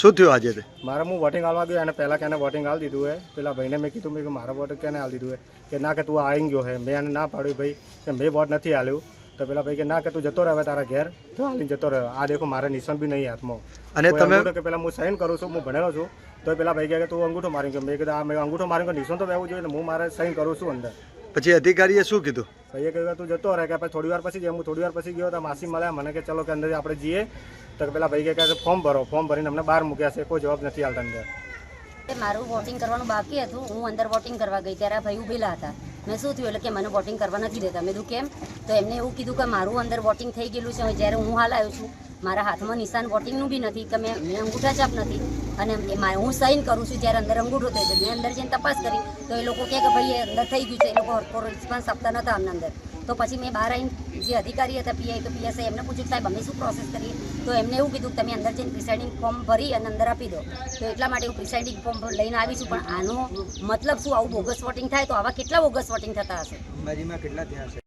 શું થયું આજે તે? મારે હું વોટિંગ હાલવા ગયો અને પહેલાં કે વોટિંગ હાલ દીધું હે. પેલા ભાઈને મેં કીધું મેં મારા વોટ કેને હાલ દીધું હે કે ના કે તું આવી ગયો હે. મેં એને ના પાડ્યું ભાઈ કે મેં વોટ નથી હાલ્યું. તો પેલા ભાઈ કે ના કે તું જતો રહે તારા ઘેર, તો હાલીને જતો રહ્યો. આ દેખો મારે નિશાન બી નહીં હાથમાં. અને તમે કે પેલા હું સાઈન કરું છું, હું ભણેલો છું. તો પેલા ભાઈ કે તું અંગૂઠો મારી ગયો. મેં કીધું આ મેં અંગૂઠો મારી ગયો, નિશાન તો રહેવું જોઈએ ને. હું મારે સાઈન કરું છું અંદર. પછી અધિકારીએ શું કીધું? ભાઈએ કહ્યું તું જતો રહે કે પછી થોડી વાર પછી હું થોડી વાર પછી ગયો તો માસી મળ્યા મને કે ચલો કે અંદર આપણે જઈએ. તો પેલા ભાઈ કે ફોર્મ ભરો. ફોર્મ ભરીને અમને બહાર મૂક્યા છે, કોઈ જવાબ નથી આવતા અંદર. મારું વોટિંગ કરવાનું બાકી હતું. હું અંદર વોટિંગ કરવા ગઈ ત્યારે આ ભાઈ ઉભેલા હતા. મેં શું થયું એટલે કે મને વોટિંગ કરવા નથી દેતા. મેં કીધું કેમ? તો એમને એવું કીધું કે મારું અંદર વોટિંગ થઈ ગયેલું છે. જ્યારે હું હાલ આવ્યો છું મારા હાથમાં નિશાન વોટિંગનું બી નથી કે મેં અંગૂઠા છાપ નથી અને હું સાઈન કરું છું જ્યારે અંદર અંગૂઠો થઈ જાય. મેં અંદર જઈને તપાસ કરી તો એ લોકો કહે કે ભાઈ એ અંદર થઈ ગયું છે. એ લોકો રિસ્પોન્સ આપતા નતા અમને અંદર. તો પછી મેં બહાર આવીને જે અધિકારી હતા પીઆઈ તો પીએસઆઈ એમને પૂછ્યું સાહેબ અમે શું પ્રોસેસ કરીએ? તો એમને એવું કીધું કે તમે અંદર જઈને પ્રિસાઇડિંગ ફોર્મ ભરી અને અંદર આપી દો. તો એટલા માટે હું પ્રિસાઇડિંગ ફોર્મ લઈને આવી છું. પણ આનો મતલબ શું? આવું બોગસ વોટિંગ થાય તો આવા કેટલા બોગસ વોટિંગ થતા હશે? અંબાજીમાં કેટલા થયા છે?